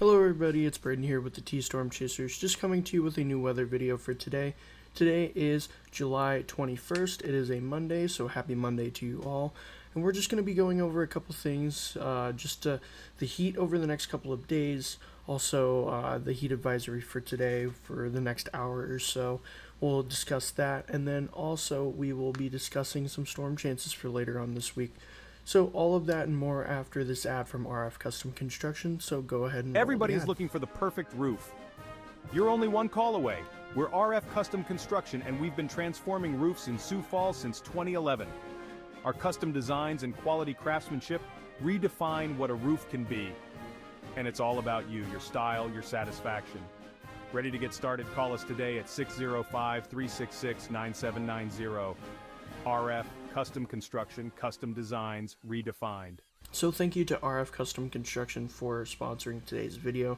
Hello everybody, it's Braden here with the T-Storm Chasers, just coming to you with a new weather video for today. Today is July 21st, it is a Monday, so happy Monday to you all. And we're just going to be going over a couple things, the heat over the next couple of days, also the heat advisory for today for the next hour or so. We'll discuss that, and then also we will be discussing some storm chances for later on this week. So all of that and more after this ad from RF Custom Construction, so go ahead and Everybody's looking for the perfect roof. You're only one call away. We're RF Custom Construction and we've been transforming roofs in Sioux Falls since 2011. Our custom designs and quality craftsmanship redefine what a roof can be. And it's all about you, your style, your satisfaction. Ready to get started? Call us today at 605-366-9790. RF Custom Construction, custom designs, redefined. So thank you to RF Custom Construction for sponsoring today's video,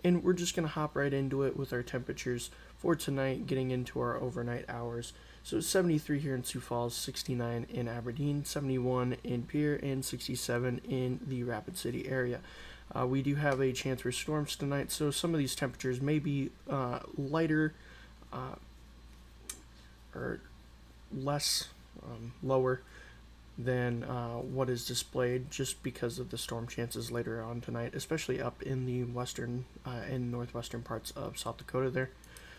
and we're just going to hop right into it with our temperatures for tonight, getting into our overnight hours. So 73 here in Sioux Falls, 69 in Aberdeen, 71 in Pierre, and 67 in the Rapid City area. We do have a chance for storms tonight, so some of these temperatures may be lighter or less lower than what is displayed, just because of the storm chances later on tonight, especially up in the western and northwestern parts of South Dakota there.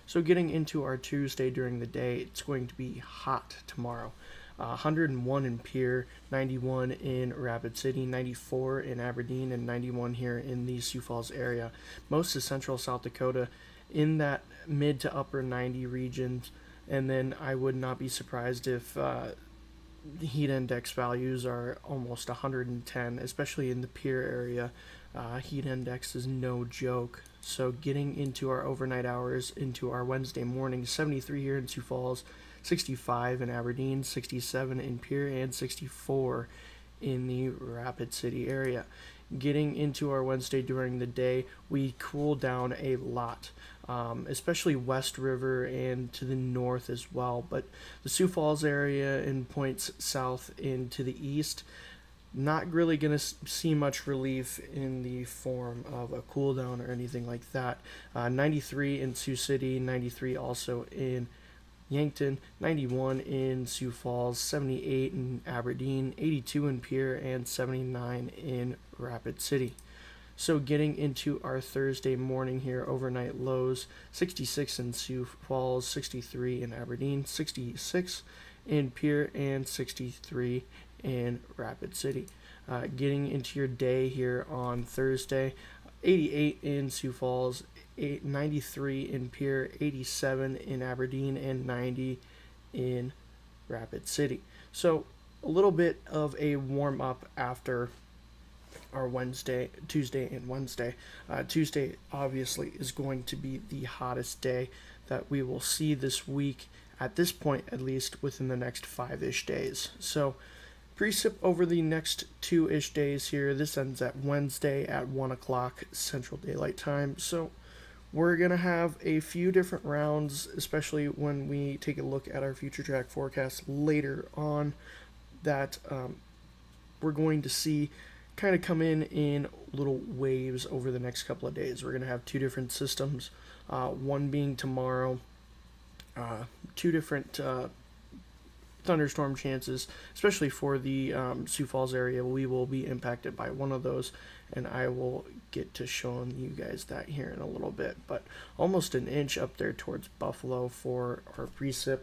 So getting into our Tuesday during the day, it's going to be hot tomorrow. 101 in Pierre, 91 in Rapid City, 94 in Aberdeen, and 91 here in the Sioux Falls area. Most of central South Dakota in that mid to upper 90 regions. And then I would not be surprised if the heat index values are almost 110, especially in the Pierre area. Heat index is no joke. So getting into our overnight hours, into our Wednesday morning, 73 here in Sioux Falls, 65 in Aberdeen, 67 in Pierre, and 64 in the Rapid City area. Getting into our Wednesday during the day, we cool down a lot, especially West River and to the north as well. But the Sioux Falls area and points south into the east, not really going to see much relief in the form of a cool down or anything like that. 93 in Sioux City, 93 also in Yankton, 91 in Sioux Falls, 78 in Aberdeen, 82 in Pierre, and 79 in Rapid City. So getting into our Thursday morning here, overnight lows, 66 in Sioux Falls, 63 in Aberdeen, 66 in Pierre, and 63 in Rapid City. Getting into your day here on Thursday, 88 in Sioux Falls, 93 in Pierre, 87 in Aberdeen, and 90 in Rapid City. So a little bit of a warm up after our Tuesday and Wednesday. Tuesday obviously is going to be the hottest day that we will see this week, at this point at least within the next 5-ish days. So precip over the next 2-ish days here. This ends at Wednesday at 1 o'clock Central Daylight Time. So we're going to have a few different rounds, especially when we take a look at our future track forecast later on, that we're going to see kind of come in little waves over the next couple of days. We're going to have two different systems, one being tomorrow, two different thunderstorm chances, especially for the Sioux Falls area. We will be impacted by one of those, and I will get to showing you guys that here in a little bit. But almost an inch up there towards Buffalo for our precip.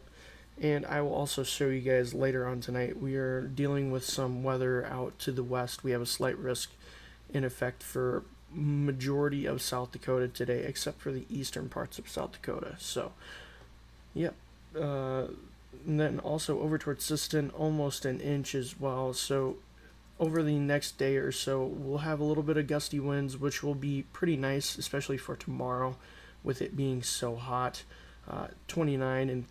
And I will also show you guys later on tonight, we are dealing with some weather out to the west. We have a slight risk in effect for majority of South Dakota today, except for the eastern parts of South Dakota. So, yeah. And then also over towards Siston, almost an inch as well. So over the next day or so, we'll have a little bit of gusty winds, which will be pretty nice, especially for tomorrow, with it being so hot. 29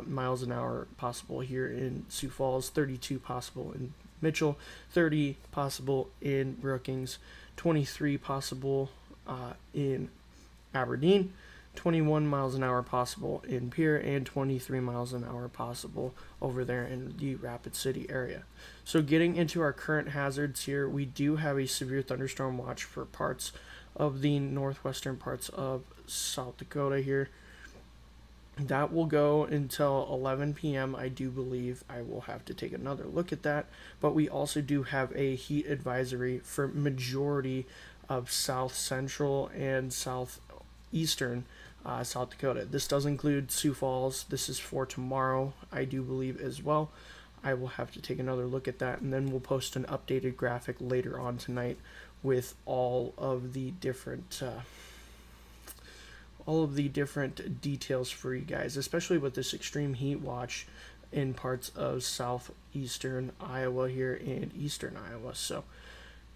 miles an hour possible here in Sioux Falls, 32 possible in Mitchell, 30 possible in Brookings, 23 possible in Aberdeen, 21 miles an hour possible in Pierre, and 23 miles an hour possible over there in the Rapid City area. So getting into our current hazards here, we do have a severe thunderstorm watch for parts of the northwestern parts of South Dakota here. That will go until 11 p.m. I do believe I will have to take another look at that. But we also do have a heat advisory for majority of south central and southeastern South Dakota. This does include Sioux Falls. This is for tomorrow, I do believe, as well. I will have to take another look at that, and then we'll post an updated graphic later on tonight with all of the different details for you guys, especially with this extreme heat watch in parts of southeastern Iowa here and eastern Iowa. So,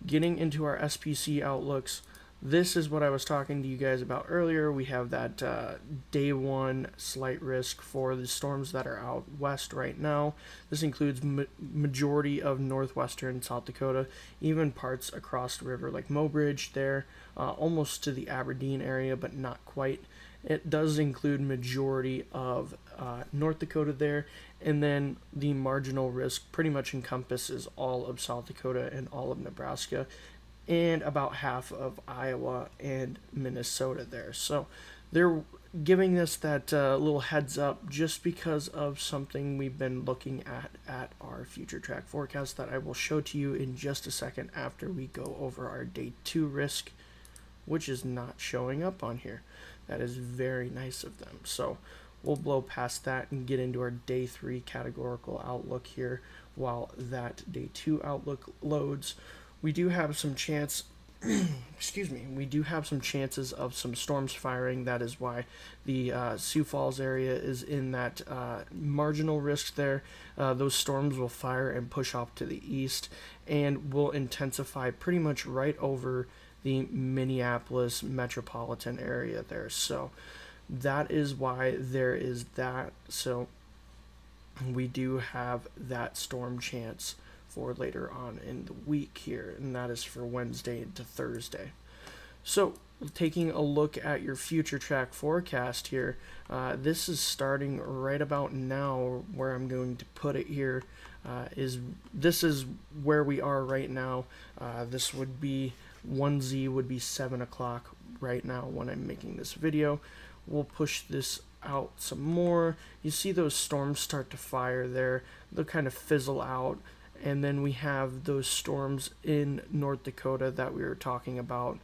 getting into our SPC outlooks, this is what I was talking to you guys about earlier. We have that day one slight risk for the storms that are out west right now. This includes majority of northwestern South Dakota, even parts across the river like Mobridge there, almost to the Aberdeen area, but not quite. It does include majority of North Dakota there, and then the marginal risk pretty much encompasses all of South Dakota and all of Nebraska, and about half of Iowa and Minnesota there. So they're giving us that little heads up just because of something we've been looking at our future track forecast that I will show to you in just a second after we go over our day 2 risk, which is not showing up on here. That is very nice of them. So we'll blow past that and get into our day 3 categorical outlook here while that day 2 outlook loads. We do have some chance we do have some chances of some storms firing. That is why the Sioux Falls area is in that marginal risk there. Those storms will fire and push off to the east and will intensify pretty much right over the Minneapolis metropolitan area there. So that is why there is that. So we do have that storm chance for later on in the week here, and that is for Wednesday to Thursday. So, taking a look at your future track forecast here, this is starting right about now. Where I'm going to put it here this is where we are right now. This would be 1Z would be 7 o'clock right now when I'm making this video. We'll push this out some more. You see those storms start to fire there. They'll kind of fizzle out. And then we have those storms in North Dakota that we were talking about,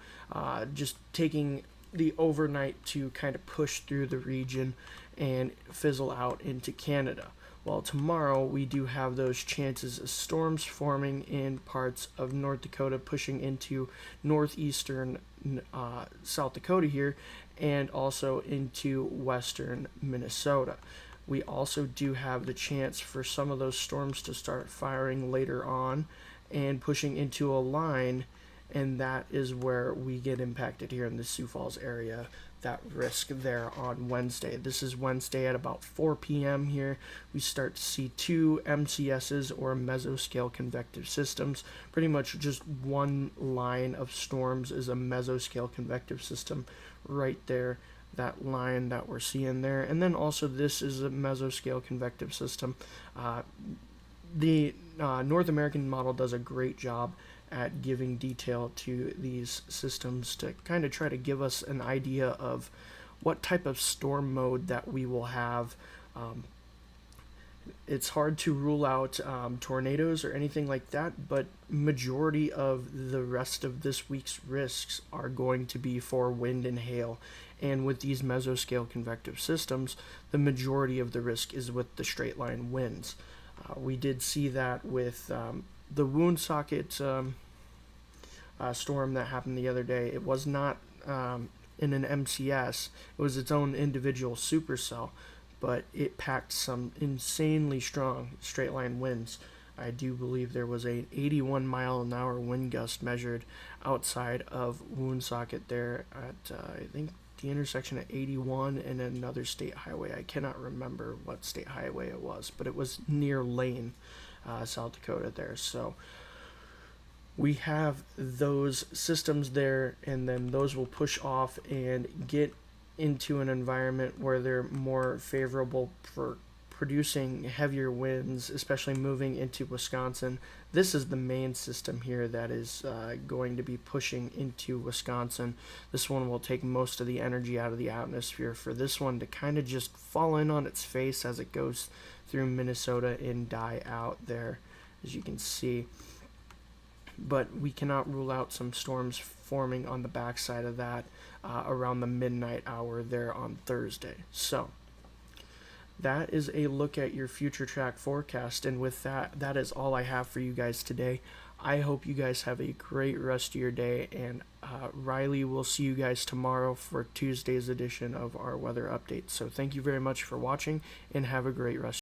just taking the overnight to kind of push through the region and fizzle out into Canada. Well, tomorrow we do have those chances of storms forming in parts of North Dakota, pushing into northeastern South Dakota here, and also into western Minnesota. We also do have the chance for some of those storms to start firing later on and pushing into a line, and that is where we get impacted here in the Sioux Falls area, that risk there on Wednesday. This is Wednesday at about 4 p.m. here. We start to see 2 MCSs, or mesoscale convective systems. Pretty much just one line of storms is a mesoscale convective system right there. That line that we're seeing there, and then also this is a mesoscale convective system. The North American model does a great job at giving detail to these systems to kind of try to give us an idea of what type of storm mode that we will have. It's hard to rule out tornadoes or anything like that, but majority of the rest of this week's risks are going to be for wind and hail. And with these mesoscale convective systems, the majority of the risk is with the straight line winds. We did see that with the Woonsocket storm that happened the other day. It was not in an MCS, it was its own individual supercell, but it packed some insanely strong straight line winds. I do believe there was an 81 mile an hour wind gust measured outside of Woonsocket there at I think the intersection at 81 and another state highway. I cannot remember what state highway it was, but it was near Lane, South Dakota there. So we have those systems there, and then those will push off and get into an environment where they're more favorable for producing heavier winds, especially moving into Wisconsin. This is the main system here that is going to be pushing into Wisconsin. This one will take most of the energy out of the atmosphere for this one to kind of just fall in on its face as it goes through Minnesota and die out there, as you can see. But we cannot rule out some storms forming on the backside of that around the midnight hour there on Thursday. So that is a look at your future track forecast, and with that, that is all I have for you guys today. I hope you guys have a great rest of your day, and Riley will see you guys tomorrow for Tuesday's edition of our weather update. So thank you very much for watching, and have a great rest.